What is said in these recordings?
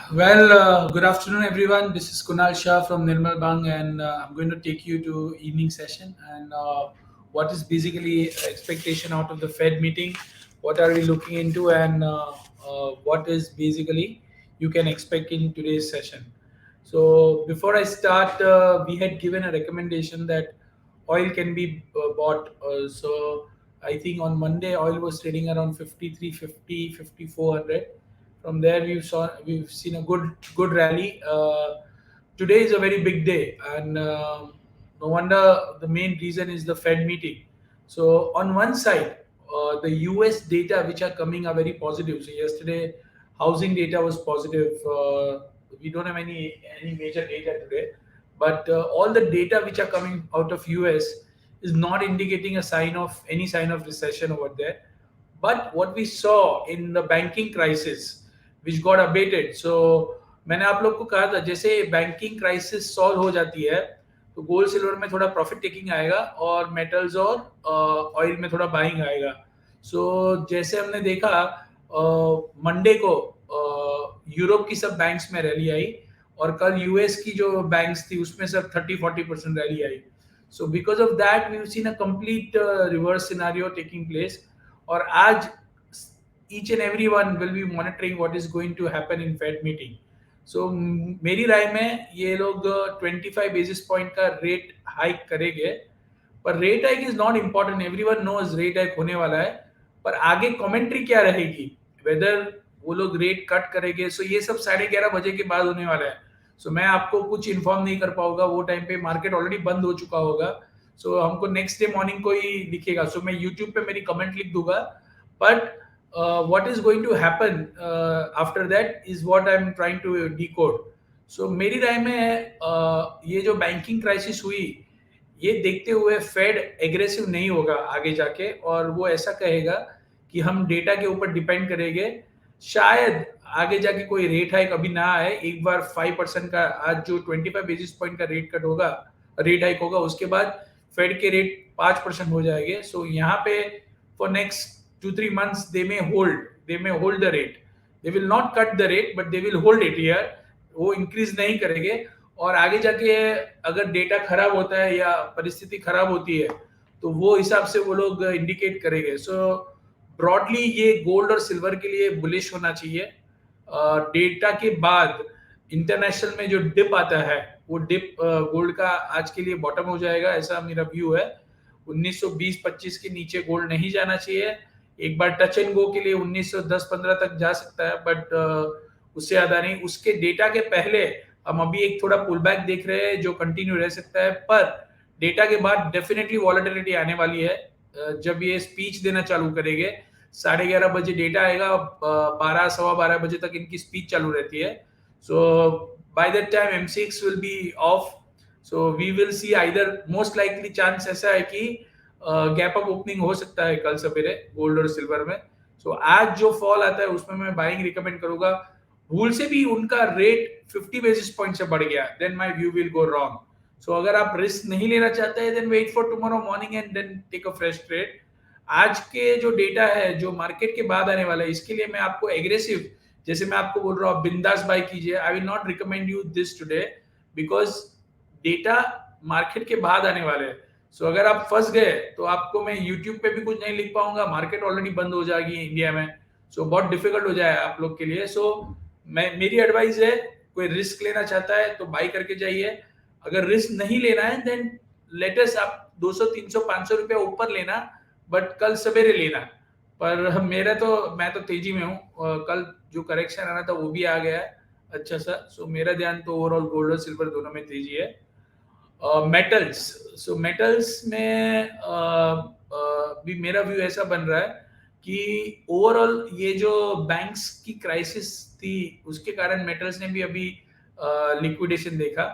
Good afternoon, everyone. This is Kunal Shah from Nirmal Bang, and I'm going to take you to evening session and what is basically expectation out of the Fed meeting. What are we looking into, and what is basically you can expect in today's session. So before I start, we had given a recommendation that oil can be bought. So I think on Monday oil was trading around 53.50, 5400. From there we've seen a good rally. Today is a very big day, and no wonder the main reason is the Fed meeting. So on one side, the US data which are coming are very positive. So yesterday, housing data was positive. We don't have any major data today, but all the data which are coming out of US is not indicating a sign of any sign of recession over there. But what we saw in the banking crisis, which got abated, so मैंने आप लोग को कहा था जैसे banking crisis solve हो जाती है तो गोल्ड सिल्वर में थोड़ा प्रॉफिट टेकिंग आएगा और मेटल्स और ऑयल में थोड़ा बाइंग आएगा. सो जैसे हमने देखा मंडे को यूरोप की सब बैंक्स में रैली आई और कल यूएस की जो बैंक्स थी उसमें सब 30-40% रैली आई. So because of that we seen a complete reverse scenario taking place. और आज each and everyone will be monitoring what is going to happen in Fed meeting. So मेरी राय में ये लोग 25 बेसिस पॉइंट का रेट हाइक करेंगे. पर rate hike is not important, everyone knows rate hike होने वाला है. पर आगे कमेंट्री क्या रहेगी, वेदर वो लोग रेट कट करेंगे, सो ये सब 11:30 बजे के बाद होने वाला है. सो मैं आपको कुछ इन्फॉर्म नहीं कर पाऊंगा, वो टाइम पे मार्केट ऑलरेडी बंद हो चुका होगा. सो हमको नेक्स्ट डे मॉर्निंग को ही दिखेगा. सो मैं यूट्यूब पे मेरी कमेंट लिख दूंगा. But what is going to happen after that is what I'm trying to decode. So मेरी राय में ये जो बैंकिंग क्राइसिस हुई ये देखते हुए फेड एग्रेसिव नहीं होगा आगे जाके, और वो ऐसा कहेगा कि हम डेटा के ऊपर डिपेंड करेंगे. शायद आगे जाके कोई रेट हाइक अभी ना आए. एक बार 5% का आज जो 25 बेसिस पॉइंट का रेट हाइक होगा उसके बाद फेड के रेट 5% हो जाएंगे. सो यहाँ पे for next 2-3 months they may hold the rate. They will not cut the rate but they will hold it here. वो इंक्रीज नहीं करेंगे. और आगे जाके अगर डेटा खराब होता है या परिस्थिति खराब होती है तो वो हिसाब से वो लोग इंडिकेट करेंगे. सो ब्रॉडली ये गोल्ड और सिल्वर के लिए बुलिश होना चाहिए. डेटा के बाद इंटरनेशनल में जो डिप आता है वो डिप गोल्ड का आज के लिए बॉटम हो जाएगा, ऐसा मेरा व्यू है. 1920-25 के नीचे गोल्ड नहीं जाना चाहिए. एक बार टच एंड गो के लिए 1910-15 तक जा सकता है, बट उससे ज्यादा नहीं. उसके डेटा के पहले हम अभी एक थोड़ा पुल बैक देख रहे हैं जो कंटिन्यू रह सकता है. पर डेटा के बाद डेफिनेटली वॉलेटिलिटी आने वाली है. जब ये स्पीच देना चालू करेंगे 11:30 बजे डेटा आएगा, 12 सवा 12 बजे तक इनकी स्पीच चालू रहती है. So by that time MCX will be off. So we will see either most likely chance ऐसा है कि गैप अप ओपनिंग हो सकता है कल सवेरे गोल्ड और सिल्वर में. सो आज जो फॉल आता है उसमें मैं बाइंग रिकमेंड करूंगा. भूल से भी उनका रेट 50 बेसिस पॉइंट से बढ़ गया then my view will go wrong. So अगर आप रिस्क नहीं लेना चाहते हैं then wait for tomorrow morning and then take a fresh trade. आज के जो डेटा है जो मार्केट के बाद आने वाला है इसके लिए मैं आपको एग्रेसिव, जैसे मैं आपको बोल रहा हूँ बिंदास बाय कीजिए. I will not recommend you this today because data market के बाद आने वाले हैं. सो अगर आप फंस गए तो आपको मैं यूट्यूब पे भी कुछ नहीं लिख पाऊंगा, मार्केट ऑलरेडी बंद हो जाएगी इंडिया में. सो बहुत डिफिकल्ट हो जाए आप लोग के लिए. सो मेरी एडवाइस है कोई रिस्क लेना चाहता है तो बाई करके जाइए. अगर रिस्क नहीं लेना है देन लेटेस्ट आप 200-300-500 रुपया ऊपर लेना, बट कल सवेरे लेना. पर मैं तो तेजी में हूँ. कल जो करेक्शन आना था वो भी आ गया है अच्छा सा. सो मेरा ध्यान तो ओवरऑल गोल्ड और सिल्वर दोनों में तेजी है. मेटल्स, सो मेटल्स में भी मेरा व्यू ऐसा बन रहा है कि ओवरऑल ये जो बैंक्स की क्राइसिस थी उसके कारण मेटल्स ने भी अभी लिक्विडेशन देखा,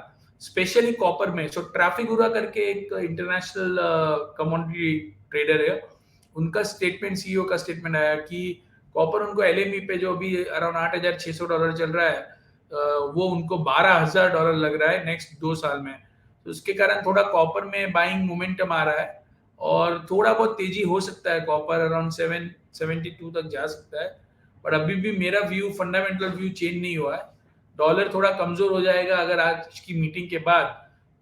स्पेशली कॉपर में. सो ट्रैफिगुरा करके एक इंटरनेशनल कमोडिटी ट्रेडर है, उनका स्टेटमेंट, सीईओ का स्टेटमेंट आया कि कॉपर उनको एलएमई पे जो अभी अराउंड $8,600 चल रहा है वो उनको $12,000 लग रहा है नेक्स्ट 2 साल में. तो उसके कारण थोड़ा कॉपर में बाइंग मोमेंटम आ रहा है और थोड़ा बहुत तेजी हो सकता है. कॉपर अराउंड 772 तक जा सकता है. बट अभी भी मेरा व्यू, फंडामेंटल व्यू चेंज नहीं हुआ है. डॉलर थोड़ा कमजोर हो जाएगा अगर आज की मीटिंग के बाद,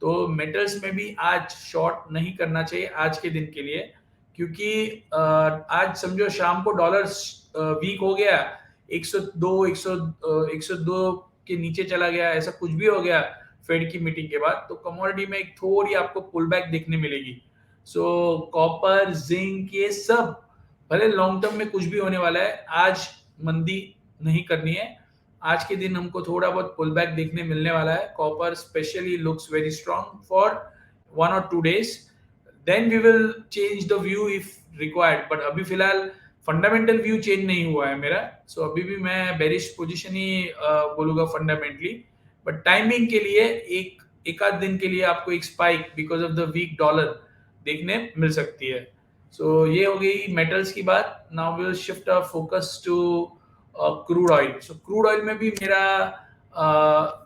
तो मेटल्स में भी आज शॉर्ट नहीं करना चाहिए आज के दिन के लिए, क्योंकि आज समझो शाम को डॉलर वीक हो गया, 102 102 के नीचे चला गया, ऐसा कुछ भी हो गया फेड की मीटिंग के बाद, तो कमोडिटी में एक थोड़ी आपको पुल बैक देखने मिलेगी। सो कॉपर, जिंक, ये सब भले लॉन्ग टर्म में कुछ भी होने वाला है, आज मंदी नहीं करनी है। आज के दिन हमको थोड़ा बहुत पुल बैक देखने मिलने वाला है। Copper specially looks very strong for 1 or 2 days, then we will change the view if required, but अभी फिलहाल फंडामेंटल व्यू चेंज नहीं हुआ है मेरा। सो अभी भी मैं बेरिश पोजीशन ही बोलूंगा फंडामेंटली, बट टाइमिंग के लिए एक आध दिन के लिए आपको एक spike because of the weak dollar देखने मिल सकती है। सो ये हो गई मेटल्स की बात। Now we will shift our focus to crude oil. So crude oil में भी मेरा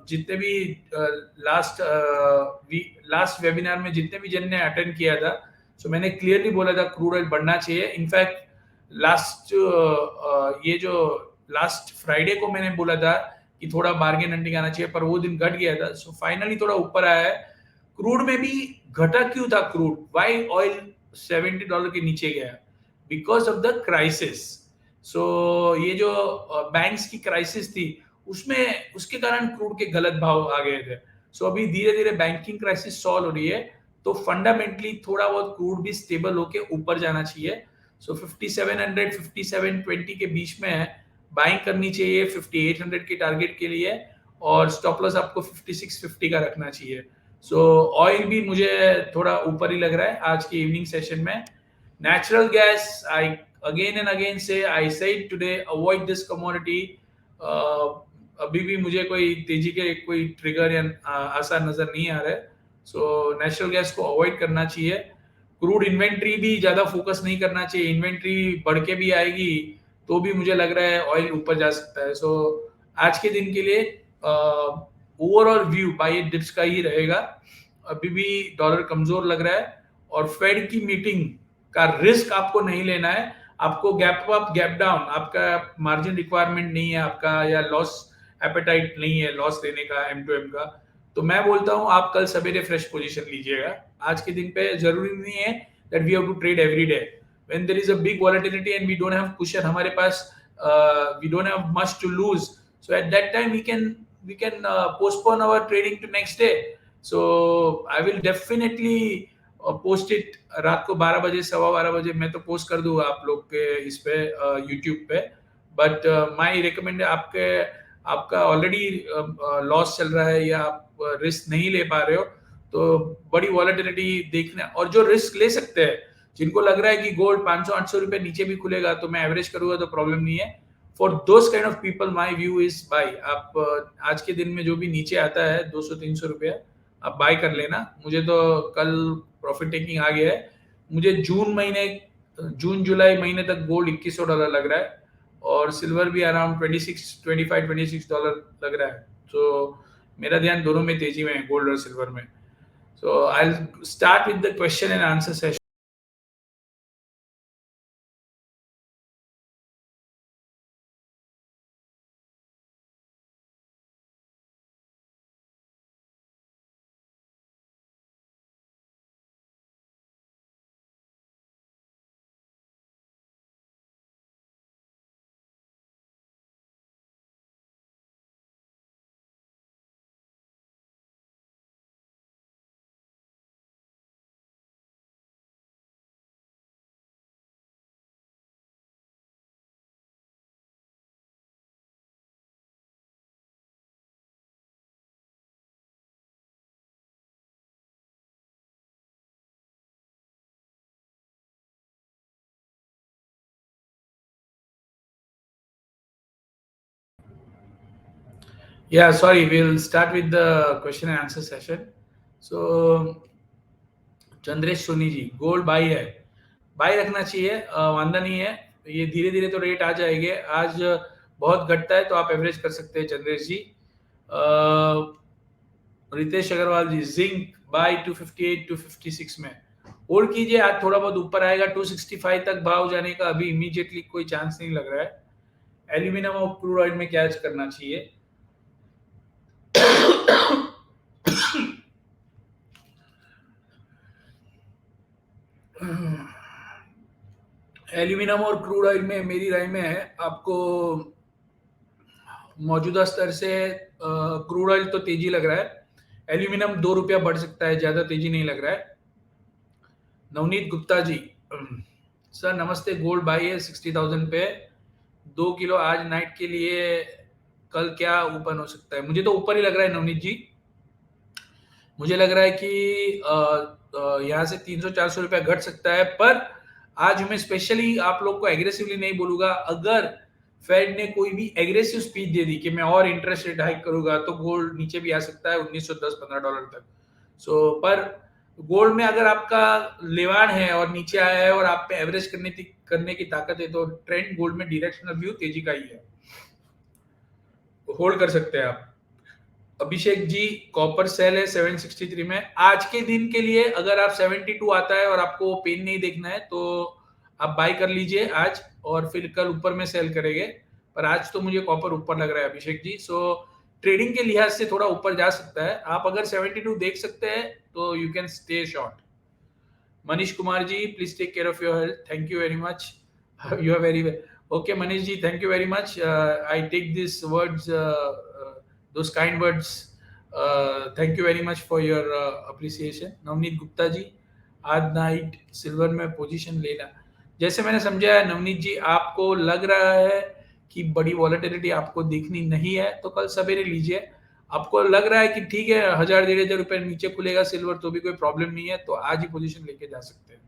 जितने भी लास्ट वेबिनार में जितने भी जन ने अटेंड किया था, सो मैंने क्लियरली बोला था क्रूड ऑयल बढ़ना चाहिए। इनफैक्ट ये जो लास्ट फ्राइडे को मैंने बोला था कि थोड़ा बार्गेन हंटिंग आना चाहिए, पर वो दिन घट गया था। सो फाइनली थोड़ा ऊपर आया है। क्रूड में भी घटा क्यों था क्रूड, वाई ऑयल $70 के नीचे गया? Because of the crisis. So ये जो बैंक्स की क्राइसिस थी, उसमें उसके कारण क्रूड के गलत भाव आ गए थे। सो अभी धीरे धीरे बैंकिंग क्राइसिस सॉल्व हो रही है, तो फंडामेंटली थोड़ा बहुत क्रूड भी स्टेबल होके ऊपर जाना चाहिए। सो 5700 5720 के बीच में है, बाइंग करनी चाहिए 5800 के टारगेट के लिए, और स्टॉप लॉस आपको 5650 का रखना चाहिए। सो ऑयल भी मुझे थोड़ा ऊपर ही लग रहा है आज के इवनिंग सेशन में। Natural gas, I again and again से I said today avoid this commodity. अभी भी मुझे कोई तेजी के कोई ट्रिगर या आसार नजर नहीं आ रहा है। सो नेचुरल गैस को अवॉइड करना चाहिए। क्रूड इन्वेंट्री भी ज्यादा फोकस नहीं करना चाहिए, इन्वेंट्री बढ़ के भी आएगी तो भी मुझे लग रहा है ऑयल ऊपर जा सकता है। सो आज के दिन के लिए ओवरऑल व्यू बाय डिप्स का ही रहेगा। अभी भी डॉलर कमजोर लग रहा है, और फेड की मीटिंग का रिस्क आपको नहीं लेना है। आपको गैप अप गैप डाउन, आपका मार्जिन रिक्वायरमेंट नहीं है आपका, या लॉस एपेटाइट नहीं है लॉस लेने का एम टू एम का, तो मैं बोलता हूं आप कल सवेरे फ्रेश पोजीशन लीजिएगा। आज के दिन पे जरूरी नहीं है that we have to trade every day. When there is a big volatility and we don't have cushion, हमारे पास we don't have much to lose, so at that time we can postpone our trading to next day. So I will definitely post it रात को 12 बजे 12:15 बजे मैं तो post कर दूंगा आप लोग के इस पे यूट्यूब पे। बट माय रिकमेंड आपका ऑलरेडी लॉस चल रहा है या आप रिस्क नहीं ले पा रहे हो, तो बड़ी वॉलेटिलिटी देखना, और जो रिस्क ले सकते हैं, जिनको लग रहा है कि गोल्ड 500-800 रुपए नीचे भी खुलेगा तो मैं एवरेज करूंगा तो प्रॉब्लम नहीं है, for those kind of people my view is by. आप आज के दिन में जो भी नीचे आता है 200-300 रुपया आप बाय कर लेना। मुझे तो कल प्रॉफिट टेकिंग आ गया है। मुझे जून जुलाई महीने तक गोल्ड $2100 लग रहा है, और सिल्वर भी अराउंड 26 $26 लग रहा है। तो मेरा ध्यान दोनों में तेजी में है, गोल्ड और सिल्वर में। So I start with the question and answer session. Yeah, sorry, we'll start with the question and answer session. So Chandresh Soni ji, gold buy है, बाई रखना चाहिए, वांदा नहीं है। ये धीरे धीरे तो रेट आ जाएंगे, आज बहुत घटता है तो आप एवरेज कर सकते हैं चंद्रेश जी। रितेश अग्रवाल जी, जिंक बाय 258 256 में होल्ड कीजिए, आज थोड़ा बहुत ऊपर आएगा 265 तक भाव जाने का अभी इमीडिएटली कोई चांस नहीं लग रहा है। एल्यूमिनियम और क्रूड ऑयल में क्या करना चाहिए? एल्यूमिनियम और क्रूड ऑयल में मेरी राय में है, आपको मौजूदा स्तर से क्रूड ऑयल तो तेजी लग रहा है, एल्यूमिनियम 2 रुपया बढ़ सकता है, ज्यादा तेजी नहीं लग रहा है। नवनीत गुप्ता जी, सर नमस्ते, गोल्ड बाई है 60,000 पे, 2 किलो आज नाइट के लिए, कल क्या ओपन हो सकता है? मुझे तो ऊपर ही लग रहा है नवनीत जी। मुझे लग रहा है कि यहाँ से 300-400 रुपया घट सकता है, पर आज मैं स्पेशली आप लोग को एग्रेसिवली नहीं बोलूंगा। अगर फेड ने कोई भी एग्रेसिव स्पीच दे दी कि मैं और इंटरेस्ट रेट हाइक करूंगा, तो गोल्ड नीचे भी आ सकता है 1910-15 डॉलर तक। सो पर गोल्ड में अगर आपका लेवान है और नीचे आया है और आप पे एवरेज करने की ताकत है, तो ट्रेंड गोल्ड में डायरेक्शनल व्यू तेजी का ही है, होल्ड कर सकते हैं आप। अभिषेक जी, कॉपर सेल है 763 में आज के दिन के लिए। अगर आप 72 आता है और आपको पेन नहीं देखना है, तो आप बाय कर लीजिए आज, और फिर कल ऊपर में सेल करेंगे। पर आज तो मुझे कॉपर ऊपर लग रहा है अभिषेक जी। सो ट्रेडिंग के लिहाज से थोड़ा ऊपर जा सकता है। आप अगर 72 देख सकते हैं तो you can stay short. Manish Kumar ji, please take care of your health, thank you very much. You are very okay Manish ji, thank you very much. I take this words, those kind words. Thank you very much for your appreciation. Navneet Gupta ji, आज night silver में position लेना, जैसे मैंने समझा है नवनीत जी, आपको लग रहा है कि बड़ी वॉलेटिलिटी आपको देखनी नहीं है, तो कल सवेरे लीजिए। आपको लग रहा है कि ठीक है 1000-1500 रुपए नीचे खुलेगा सिल्वर तो भी कोई प्रॉब्लम नहीं है, तो आज ही पोजीशन लेके जा सकते हैं।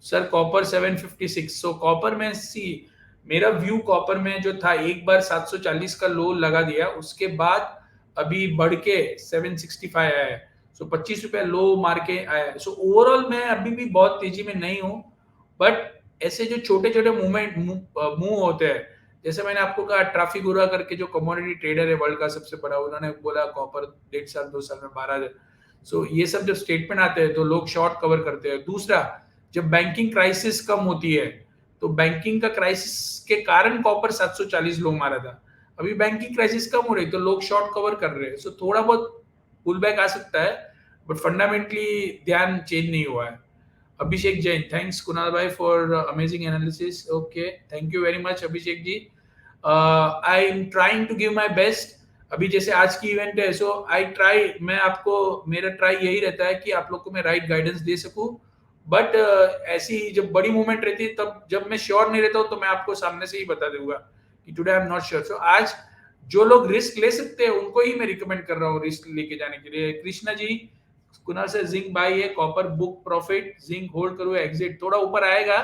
सर कॉपर 756, सो कॉपर में सी, मेरा व्यू कॉपर में जो था, एक बार 740 का लो लगा दिया, उसके बाद अभी बढ़ के 765 आया है। सो 25 रुपया लो मार के आया है। सो ओवरऑल मैं अभी भी बहुत तेजी में नहीं हूँ, बट ऐसे जो छोटे छोटे मूवमेंट मूव होते हैं, जैसे मैंने आपको कहा ट्राफिगुरा करके जो कमोडिटी ट्रेडर है वर्ल्ड का सबसे बड़ा, उन्होंने बोला कॉपर 1.5 साल 2 साल में 12। सो ये सब जब स्टेटमेंट आते हैं तो लोग शॉर्ट कवर करते हैं। दूसरा, जब बैंकिंग क्राइसिस कम होती है, तो बैंकिंग का क्राइसिस के कारण कॉपर 740 लो मारा था। अभी बैंकिंग क्राइसिस कम हो रही तो लोग शॉर्ट कवर कर रहे हैं। सो थोड़ा बहुत पुल बैक आ सकता है, बट फंडामेंटली ध्यान चेंज नहीं हुआ है। अभिषेक जैन, थैंक्स कुणाल भाई for amazing analysis. Okay, thank you very much Abhishek ji. I am trying to give my best. अभी जैसे आज की इवेंट है, सो आई ट्राई, मैं आपको, मेरा ट्राई यही रहता है कि आप लोग को मैं राइट गाइडेंस दे सकूं। बट ऐसी जब बड़ी मूवमेंट रहती है, तब जब मैं श्योर नहीं रहता हूँ, तो मैं आपको सामने से ही बता दूंगा कि today I am not sure. So आज जो लोग रिस्क ले सकते हैं उनको ही मैं रिकमेंड कर रहा हूँ रिस्क लेके जाने के लिए। कृष्णा जी, कुणाल से जिंक बाई है, copper book profit, zinc hold करो, एग्जिट थोड़ा ऊपर आएगा,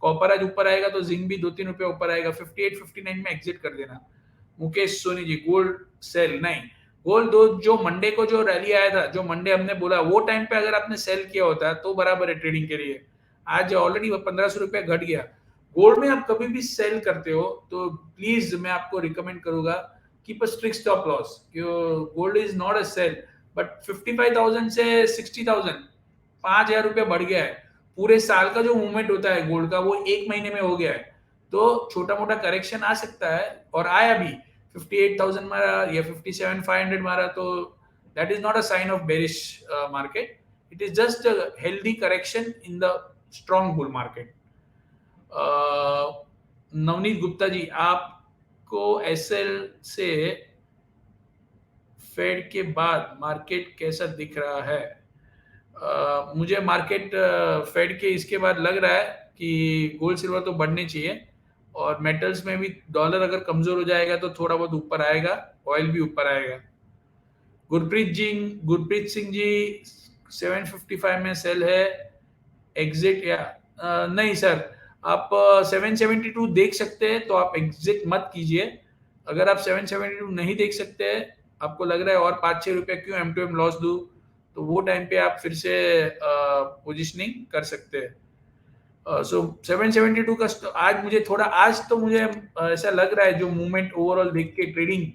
कॉपर आज ऊपर आएगा तो जिंक भी 2-3 रुपए ऊपर आएगा, 58-59 में एग्जिट कर देना। मुकेश सोनी जी, गोल्ड सेल नहीं, गोल्ड दो, जो मंडे को जो रैली आया था, जो मंडे हमने बोला, वो टाइम पे अगर आपने सेल किया होता तो बराबर है ट्रेडिंग के लिए। आज ऑलरेडी 1500 रुपया घट गया। गोल्ड में आप कभी भी सेल करते हो तो प्लीज मैं आपको रिकमेंड करूंगा, keep a strict stop loss. Gold is not a sell, but 55,000 से 60,000, 5,000 रुपया बढ़ गया है। पूरे साल का जो मूवमेंट होता है गोल्ड का, वो एक महीने में हो गया है। तो छोटा मोटा करेक्शन आ सकता है, और आया भी 58,000 मारा या 57,500 मारा, तो that is not a sign of bearish market, it is just a healthy correction in the strong bull market. Navneet Gupta ji, आपको एसएल से फेड के बाद मार्केट कैसा दिख रहा है? मुझे मार्केट फेड के इसके बाद लग रहा है कि गोल्ड सिल्वर तो बढ़ने चाहिए, और मेटल्स में भी डॉलर अगर कमजोर हो जाएगा तो थोड़ा बहुत ऊपर आएगा, ऑयल भी ऊपर आएगा। गुरप्रीत सिंह जी, 755 में सेल है, एग्जिट या नहीं सर, आप 772 देख सकते हैं तो आप एग्जिट मत कीजिए। अगर आप 772 नहीं देख सकते हैं, आपको लग रहा है और 5-6 रुपया क्यों एम टू एम लॉस दूं, तो वो टाइम पे आप फिर से पोजिशनिंग कर सकते हैं। सो 772 का आज मुझे थोड़ा, आज तो मुझे ऐसा लग रहा है, जो मूवमेंट ओवरऑल देख के ट्रेडिंग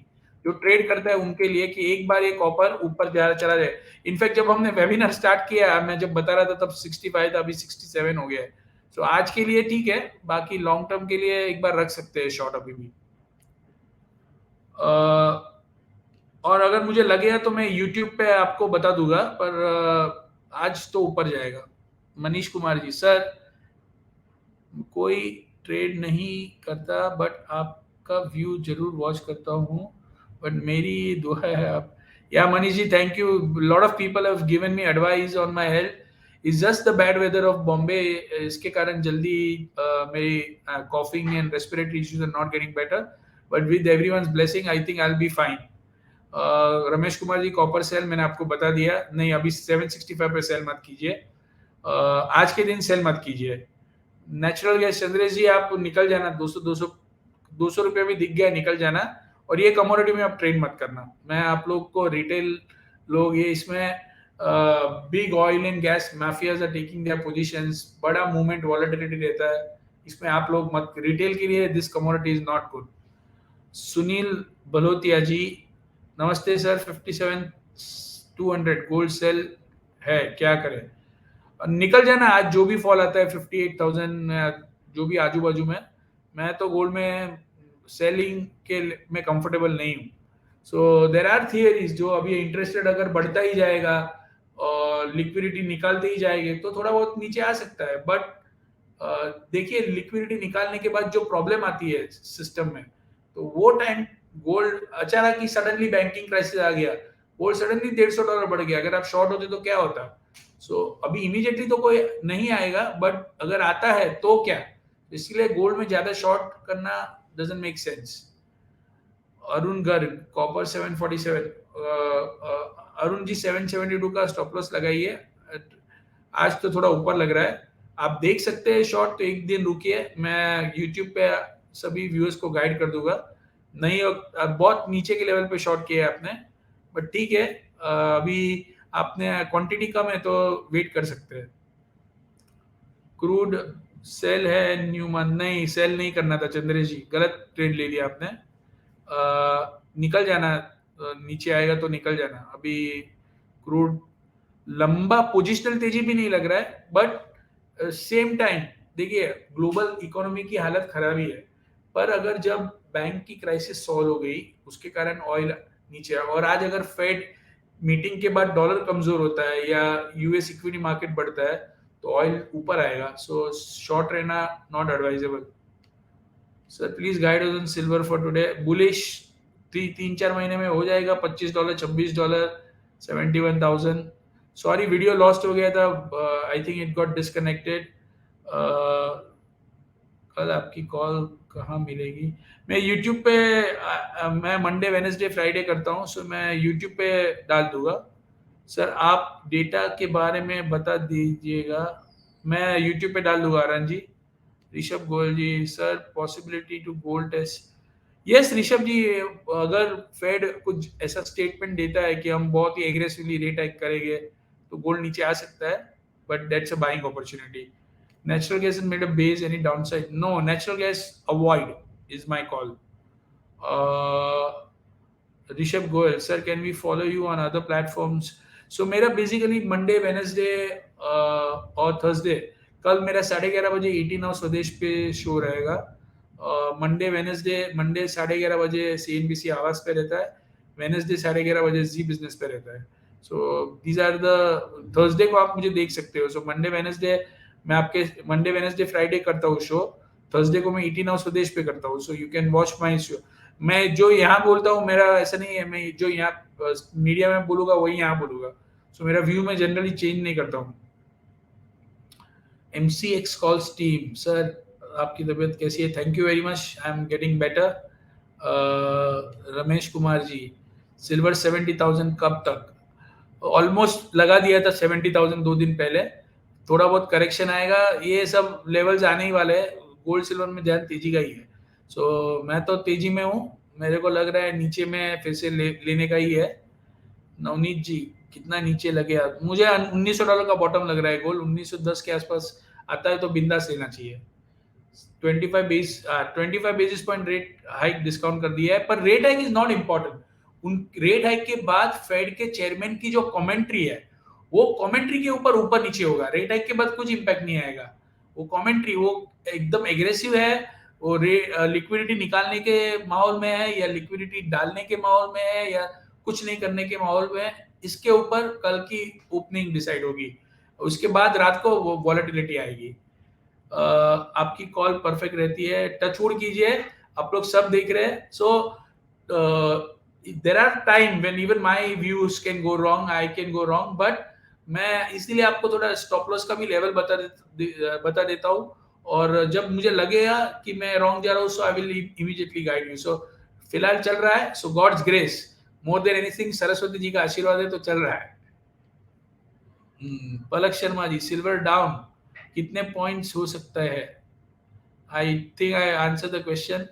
जो ट्रेड करता है उनके लिए, कि एक बार ये कॉपर ऊपर चला जाए। इनफैक्ट जब हमने वेबिनार स्टार्ट किया, मैं जब बता रहा था तब 65 था, अभी 67 हो गया है। सो आज के लिए ठीक है, बाकी लॉन्ग टर्म के लिए एक बार रख सकते हैं शॉर्ट अभी भी। और अगर मुझे लगेगा तो मैं यूट्यूब पे आपको बता दूंगा, पर आज तो ऊपर जाएगा। मनीष कुमार जी, सर कोई ट्रेड नहीं करता बट आपका व्यू जरूर वॉच करता हूँ, बट मेरी दुआ है आप। या Manish ji, thank you. Lot of people have given me advice on my health. Is just the bad weather of Bombay, इसके कारण जल्दी मेरी coughing and respiratory issues are not getting better, but with everyone's blessing I think I will be fine. Ramesh Kumar ji, copper sell मैंने आपको बता दिया, नहीं अभी 765 पे सेल मत कीजिए, आज के दिन सेल मत कीजिए। नेचुरल गैस चंद्रेश जी, आप निकल जाना, 200 रुपये भी दिख गया, निकल जाना। और ये कमोडिटी में आप ट्रेड मत करना। मैं आप लोग को रिटेल लोग, ये इसमें big oil and gas mafias are taking their positions, बड़ा मूवमेंट वॉलेटिलिटी रहता है, इसमें आप लोग मत, रिटेल के लिए this commodity is not good. Sunil Balotia ji, नमस्ते सर, 57,200 गोल्ड सेल है, क्या करें? निकल जाना, आज जो भी फॉल आता है 58,000 जो भी आजू बाजू में, मैं तो गोल्ड में सेलिंग के में कंफर्टेबल नहीं हूँ। सो देर आर थियरीज, जो अभी इंटरेस्टेड अगर बढ़ता ही जाएगा और लिक्विडिटी निकालते ही जाएंगे तो थोड़ा बहुत नीचे आ सकता है, बट देखिए लिक्विडिटी निकालने के बाद जो प्रॉब्लम आती है सिस्टम में, तो वो टाइम गोल्ड अचानक ही सडनली बैंकिंग क्राइसिस आ गया, गोल्ड सडनली $150 बढ़ गया, अगर आप शॉर्ट होते तो क्या होता? सो अभी इमीडिएटली तो कोई नहीं आएगा, बट अगर आता है तो क्या? इसलिए गोल्ड में ज्यादा शॉर्ट करना doesn't make sense. Arun Garg, copper 747, Arun ji 772 का स्टॉप लॉस लगाइए, आज तो थोड़ा ऊपर लग रहा है, आप देख सकते हैं शॉर्ट, तो एक दिन रुकिए, मैं यूट्यूब पे सभी व्यूअर्स को गाइड कर दूंगा। नहीं बहुत नीचे के लेवल पे शॉर्ट किया है आपने, बट ठीक है, अभी आपने क्वांटिटी कम है तो वेट कर सकते हैं। क्रूड सेल है न्यूमन, नहीं सेल नहीं करना था चंद्रेश जी, गलत ट्रेड ले लिया आपने। निकल जाना, नीचे आएगा तो निकल जाना। अभी क्रूड लंबा पोजिशनल तेजी भी नहीं लग रहा है, बट सेम टाइम देखिए ग्लोबल इकोनॉमी की हालत खराब ही है, पर अगर जब बैंक की क्राइसिस सॉल्व हो गई उसके कारण ऑयल नीचे आया, और आज अगर फेड मीटिंग के बाद डॉलर कमजोर होता है या यूएस इक्विटी मार्केट बढ़ता है तो ऑयल ऊपर आएगा। सो शॉर्ट रहना not advisable. Sir please guide us on silver for today, bullish 3-4 महीने में हो जाएगा $25, $26, 71,000। सॉरी वीडियो लॉस्ट हो गया था, I think it got disconnected. कल आपकी कॉल कहाँ मिलेगी? मैं यूट्यूब पे मैं मंडे वेनेसडे फ्राइडे करता हूँ, सो मैं यूट्यूब पे डाल दूंगा। सर आप डेटा के बारे में बता दीजिएगा, मैं यूट्यूब पे डाल दूंगा Aaran ji. Rishabh Goyal ji, sir possibility to gold test, yes Rishabh ji, अगर फेड कुछ ऐसा स्टेटमेंट देता है कि हम बहुत ही एग्रेसिवली रेट हाइक करेंगे तो गोल्ड नीचे आ सकता है, but that's a buying opportunity. Natural gas is made a base, any downside? No, natural gas avoid is my call. Rishabh Goel, sir, can we follow you on other platforms? So मेरा basically Monday Wednesday और Thursday, कल मेरा 11:30 बजे 18 house स्वदेश पे show रहेगा। Monday Wednesday, Monday 11:30 बजे CNBC आवाज पे रहता है, वेनेसडे 11:30 बजे जी बिजनेस पे रहता है। So these are the, Thursday को आप मुझे देख सकते हो। सो मंडे वेनेसडे मैं आपके, मंडे वेनेसडे फ्राइडे करता हूँ शो, थर्सडे को मैं 18 हाउस स्वदेश पे करता हूँ, so you can watch my show. मैं जो यहाँ बोलता हूँ मेरा ऐसा नहीं है, मैं जो यहाँ मीडिया में बोलूंगा वही यहाँ बोलूंगा, सो मेरा व्यू मैं जनरली चेंज नहीं करता हूँ। MCX कॉल्स टीम, सर आपकी तबीयत कैसी है? Thank you very much, I am getting better. Ramesh Kumar ji, silver 70,000 कब तक? ऑलमोस्ट लगा दिया था 70,000 2 दिन पहले, थोड़ा बहुत करेक्शन आएगा, ये सब लेवल्स आने ही वाले हैं। गोल्ड सिल्वर में ध्यान तेजी का ही है, सो मैं तो तेजी में हूँ, मेरे को लग रहा है नीचे में फिर से लेने का ही है। नवनीत जी, कितना नीचे लगे? मुझे $1900 का बॉटम लग रहा है, गोल्ड 1910 के आसपास आता है तो बिंदास लेना चाहिए। 25 basis point rate hike discount कर दिया है, पर rate hike is not important. उन रेट हाइक के बाद फेड के चेयरमैन की जो कमेंट्री है, वो कमेंट्री के ऊपर ऊपर नीचे होगा, रेट हाइक के बाद कुछ इंपैक्ट नहीं आएगा। वो कमेंट्री वो एकदम एग्रेसिव है, वो लिक्विडिटी निकालने के माहौल में है या लिक्विडिटी डालने के माहौल में है या कुछ नहीं करने के माहौल में, इसके ऊपर कल की ओपनिंग डिसाइड होगी, उसके बाद रात को वो वॉलेटिलिटी आएगी। आपकी कॉल परफेक्ट रहती है, टचवुड कीजिए, आप लोग सब देख रहे हैं। So there are time when even my views can go wrong, I can go wrong, but मैं इसीलिए आपको थोड़ा स्टॉप लॉस का भी लेवल बता देता हूँ, और जब मुझे लगेगा कि मैं रॉन्ग जा रहा हूँ, so I will immediately guide you. So फिलहाल चल रहा है, so god's grace more than anything, Saraswati ji का आशीर्वाद है तो चल रहा है। पलक शर्मा जी, सिल्वर डाउन कितने पॉइंट्स हो सकता है? I think I answer the question.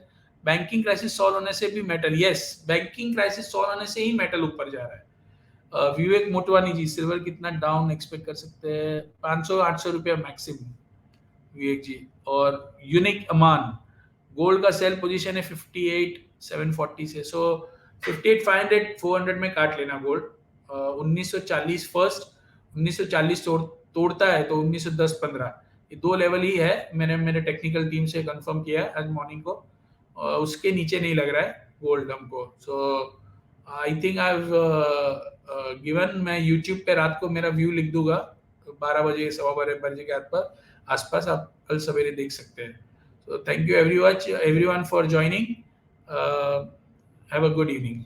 Banking crisis solve होने से भी metal, yes, banking crisis solve होने से ही मेटल ऊपर जा रहा है। विवेक मोटवानी जी, सिल्वर कितना डाउन एक्सपेक्ट कर सकते हैं? 500-800 रुपया मैक्सिमम विवेक जी। और यूनिक अमान, गोल्ड का सेल पोजीशन है 58,740 से, सो 58,500 400 में काट लेना गोल्ड। 1940 फर्स्ट, 1940 तोड़ता है तो 1910-15, ये दो लेवल ही है, मैंने मेरे टेक्निकल टीम से कंफर्म किया आज मॉर्निंग को, उसके नीचे नहीं लग रहा है गोल्ड हमको। So I think I have given, मैं यूट्यूब पे रात को मेरा व्यू लिख दूंगा 12 बजे 12:15 के आसपास, आप कल सवेरे देख सकते हैं। So thank you everyone for joining. Have a good evening.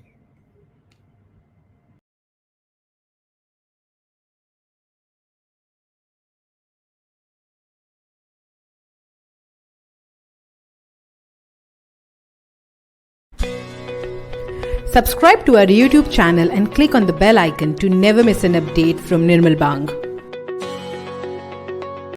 Subscribe to our YouTube channel and click on the bell icon to never miss an update from Nirmal Bang.